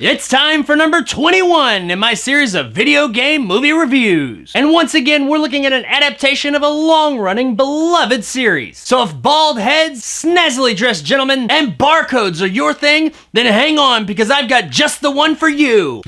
It's time for number 21 in my series of video game movie reviews. And once again, we're looking at an adaptation of a long-running, beloved series. So if bald heads, snazzily dressed gentlemen, and barcodes are your thing, then hang on because I've got just the one for you.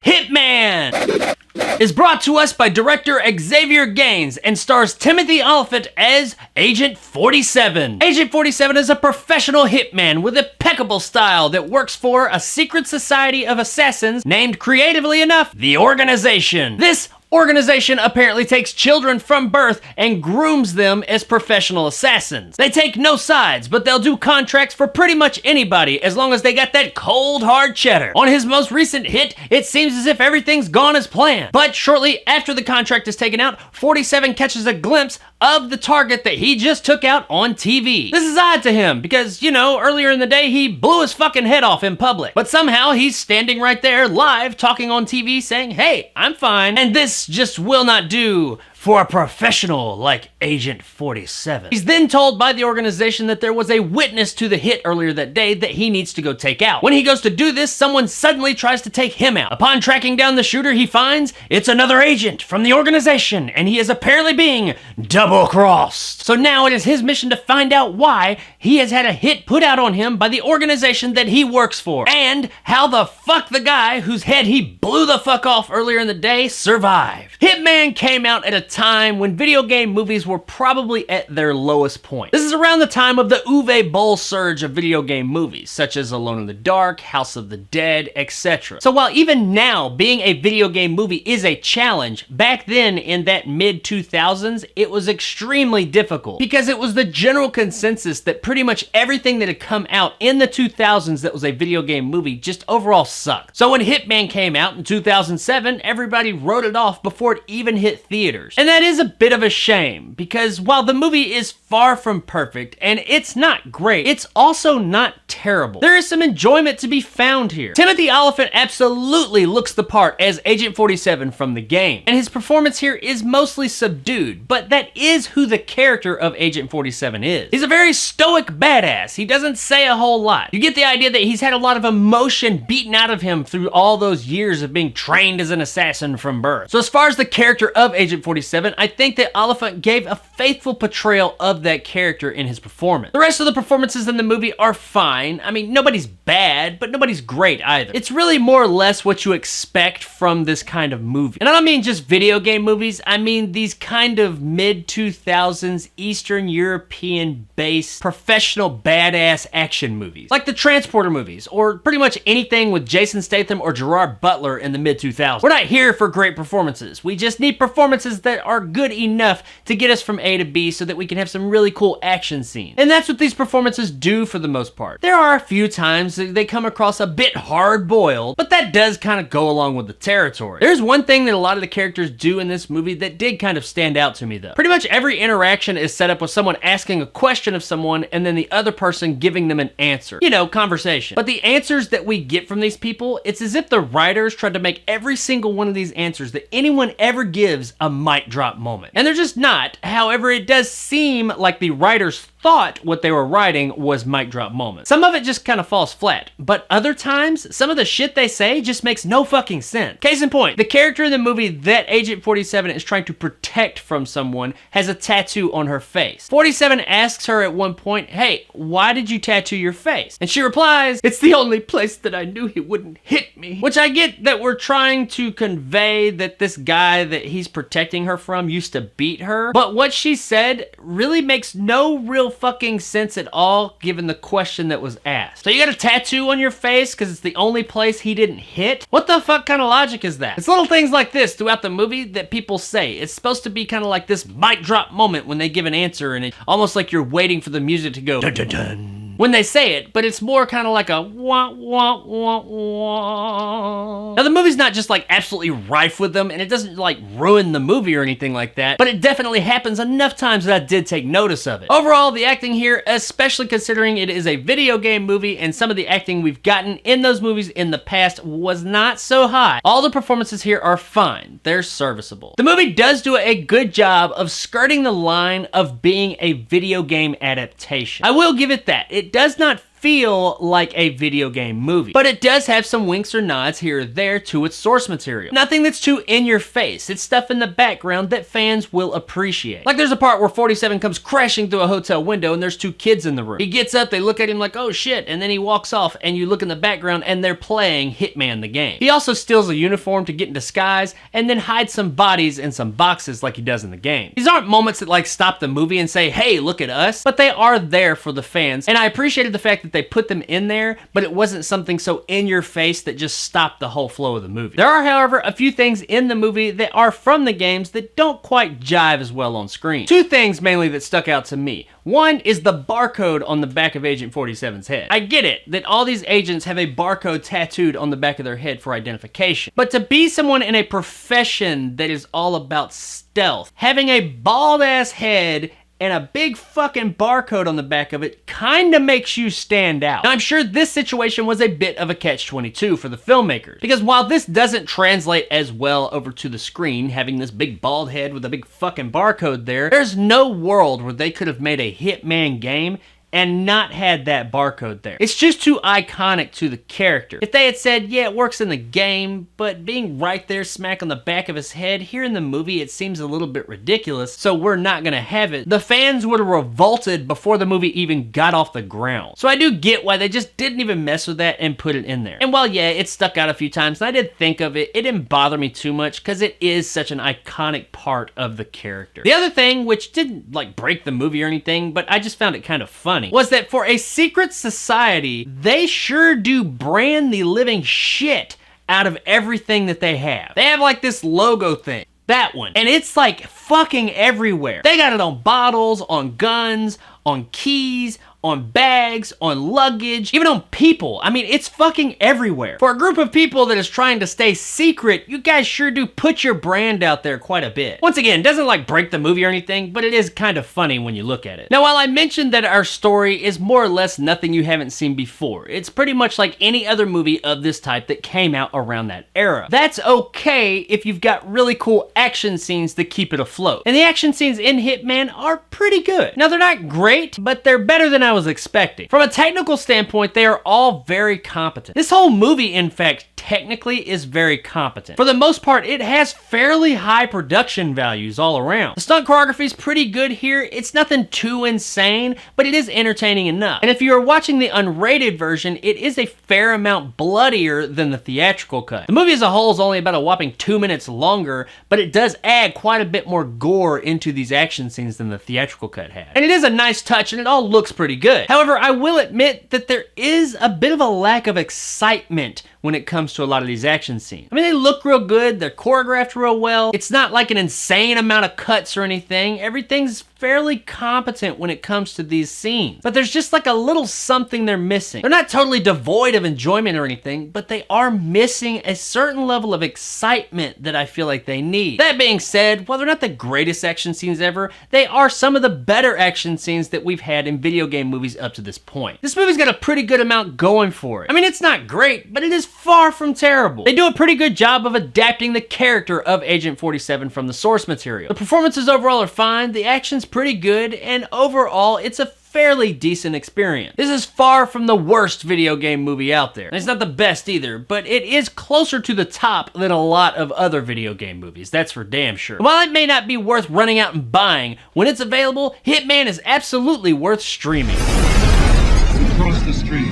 Hitman is brought to us by director Xavier Gaines and stars Timothy Olyphant as Agent 47. Agent 47 is a professional hitman with impeccable style that works for a secret society of assassins named, creatively enough, the Organization. This organization apparently takes children from birth and grooms them as professional assassins. They take no sides, but they'll do contracts for pretty much anybody as long as they got that cold hard cheddar. On his most recent hit, it seems as if everything's gone as planned. But shortly after the contract is taken out, 47 catches a glimpse of the target that he just took out on TV. This is odd to him because, you know, earlier in the day he blew his fucking head off in public. But somehow he's standing right there live talking on TV saying, "Hey, I'm fine." And this just will not do for a professional like Agent 47. He's then told by the organization that there was a witness to the hit earlier that day that he needs to go take out. When he goes to do this, someone suddenly tries to take him out. Upon tracking down the shooter, he finds it's another agent from the organization, and he is apparently being double-crossed. So now it is his mission to find out why he has had a hit put out on him by the organization that he works for, and how the fuck the guy whose head he blew the fuck off earlier in the day survived. Hitman came out at a time when video game movies were probably at their lowest point. This is around the time of the Uwe Boll surge of video game movies, such as Alone in the Dark, House of the Dead, etc. So while even now being a video game movie is a challenge, back then in that mid-2000s, it was extremely difficult because it was the general consensus that pretty much everything that had come out in the 2000s that was a video game movie just overall sucked. So when Hitman came out in 2007, everybody wrote it off before it even hit theaters. And that is a bit of a shame, because while the movie is far from perfect, and it's not great, it's also not terrible. There is some enjoyment to be found here. Timothy Olyphant absolutely looks the part as Agent 47 from the game, and his performance here is mostly subdued, but that is who the character of Agent 47 is. He's a very stoic badass. He doesn't say a whole lot. You get the idea that he's had a lot of emotion beaten out of him through all those years of being trained as an assassin from birth. So as far as the character of Agent 47, I think that Olyphant gave a faithful portrayal of that character in his performance. The rest of the performances in the movie are fine. I mean, nobody's bad, but nobody's great either. It's really more or less what you expect from this kind of movie. And I don't mean just video game movies, I mean these kind of mid-2000s Eastern European-based professional badass action movies. Like the Transporter movies, or pretty much anything with Jason Statham or Gerard Butler in the mid-2000s. We're not here for great performances. We just need performances that are good enough to get us from A to B so that we can have some really cool action scenes. And that's what these performances do for the most part. There are a few times that they come across a bit hard-boiled, but that does kind of go along with the territory. There's one thing that a lot of the characters do in this movie that did kind of stand out to me though. Pretty much every interaction is set up with someone asking a question of someone and then the other person giving them an answer. You know, conversation. But the answers that we get from these people, it's as if the writers tried to make every single one of these answers that anyone ever gives a mic drop moment. And they're just not. However, it does seem like the writers thought what they were writing was mic drop moments. Some of it just kind of falls flat, but other times, some of the shit they say just makes no fucking sense. Case in point, the character in the movie that Agent 47 is trying to protect from someone has a tattoo on her face. 47 asks her at one point, "Hey, why did you tattoo your face?" And she replies, "It's the only place that I knew he wouldn't hit me." Which I get that we're trying to convey that this guy that he's protecting her from used to beat her, but what she said really makes no real fucking sense at all given the question that was asked. So you got a tattoo on your face because it's the only place he didn't hit? What the fuck kind of logic is that? It's little things like this throughout the movie that people say. It's supposed to be kind of like this mic drop moment when they give an answer, and it's almost like you're waiting for the music to go dun dun dun. when they say it, but it's more kind of like a wah, wah, wah, wah. Now, the movie's not just like absolutely rife with them, and it doesn't like ruin the movie or anything like that, but it definitely happens enough times that I did take notice of it. Overall, the acting here, especially considering it is a video game movie and some of the acting we've gotten in those movies in the past was not so high. All the performances here are fine. They're serviceable. The movie does do a good job of skirting the line of being a video game adaptation. I will give it that. It does not feel like a video game movie, but it does have some winks or nods here or there to its source material. Nothing that's too in your face. It's stuff in the background that fans will appreciate. Like there's a part where 47 comes crashing through a hotel window and there's two kids in the room. He gets up, they look at him like, oh shit, and then he walks off and you look in the background and they're playing Hitman the game. He also steals a uniform to get in disguise and then hides some bodies in some boxes like he does in the game. These aren't moments that like stop the movie and say, hey, look at us, but they are there for the fans, and I appreciated the fact that they put them in there, but it wasn't something so in your face that just stopped the whole flow of the movie. There are, however, a few things in the movie that are from the games that don't quite jive as well on screen. Two things mainly that stuck out to me. One is the barcode on the back of Agent 47's head. I get it that all these agents have a barcode tattooed on the back of their head for identification, but to be someone in a profession that is all about stealth, having a bald ass head and a big fucking barcode on the back of it kinda makes you stand out. Now, I'm sure this situation was a bit of a catch-22 for the filmmakers, because while this doesn't translate as well over to the screen, having this big bald head with a big fucking barcode there's no world where they could have made a Hitman game and not had that barcode there. It's just too iconic to the character. If they had said, yeah, it works in the game, but being right there smack on the back of his head, here in the movie it seems a little bit ridiculous, so we're not gonna have it, the fans would have revolted before the movie even got off the ground. So I do get why they just didn't even mess with that and put it in there. And while, yeah, it stuck out a few times, and I did think of it, it didn't bother me too much, because it is such an iconic part of the character. The other thing, which didn't like break the movie or anything, but I just found it kind of funny, was that for a secret society, they sure do brand the living shit out of everything that they have. They have like this logo thing, that one, and it's like fucking everywhere. They got it on bottles, on guns, on keys, on bags, on luggage, even on people. I mean, it's fucking everywhere. For a group of people that is trying to stay secret, you guys sure do put your brand out there quite a bit. Once again, it doesn't like break the movie or anything, but it is kind of funny when you look at it. Now, while I mentioned that our story is more or less nothing you haven't seen before, it's pretty much like any other movie of this type that came out around that era. That's okay if you've got really cool action scenes that keep it afloat. And the action scenes in Hitman are pretty good. Now, they're not great, but they're better than I was expecting. From a technical standpoint, they are all very competent. This whole movie, in fact, technically is very competent. For the most part, it has fairly high production values all around. The stunt choreography is pretty good here. It's nothing too insane, but it is entertaining enough. And if you are watching the unrated version, it is a fair amount bloodier than the theatrical cut. The movie as a whole is only about a whopping 2 minutes longer, but it does add quite a bit more gore into these action scenes than the theatrical cut had. And it is a nice touch, and it all looks pretty good. However, I will admit that there is a bit of a lack of excitement when it comes to a lot of these action scenes. I mean, they look real good, they're choreographed real well, it's not like an insane amount of cuts or anything, everything's fairly competent when it comes to these scenes. But there's just like a little something they're missing. They're not totally devoid of enjoyment or anything, but they are missing a certain level of excitement that I feel like they need. That being said, while they're not the greatest action scenes ever, they are some of the better action scenes that we've had in video game movies up to this point. This movie's got a pretty good amount going for it. I mean, it's not great, but it is far from terrible. They do a pretty good job of adapting the character of Agent 47 from the source material. The performances overall are fine, the action's pretty good, and overall, it's a fairly decent experience. This is far from the worst video game movie out there. And it's not the best either, but it is closer to the top than a lot of other video game movies, that's for damn sure. And while it may not be worth running out and buying, when it's available, Hitman is absolutely worth streaming. Across the street.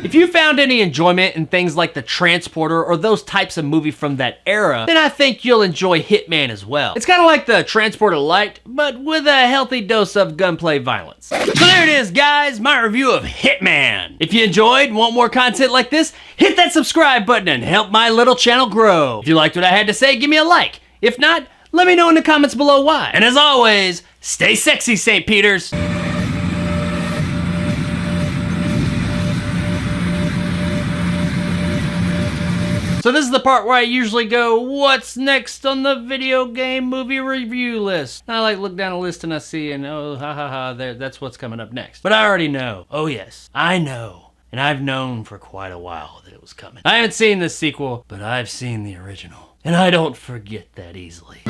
If you found any enjoyment in things like The Transporter or those types of movie from that era, then I think you'll enjoy Hitman as well. It's kind of like The Transporter Lite, but with a healthy dose of gunplay violence. So there it is, guys, my review of Hitman. If you enjoyed and want more content like this, hit that subscribe button and help my little channel grow. If you liked what I had to say, give me a like. If not, Let me know in the comments below why. And as always, stay sexy, St. Peters. So this is the part where I usually go, what's next on the video game movie review list? I like look down a list and I see, and oh, ha ha ha, there, that's what's coming up next. But I already know. Oh yes, I know. And I've known for quite a while that it was coming. I haven't seen the sequel, but I've seen the original. And I don't forget that easily.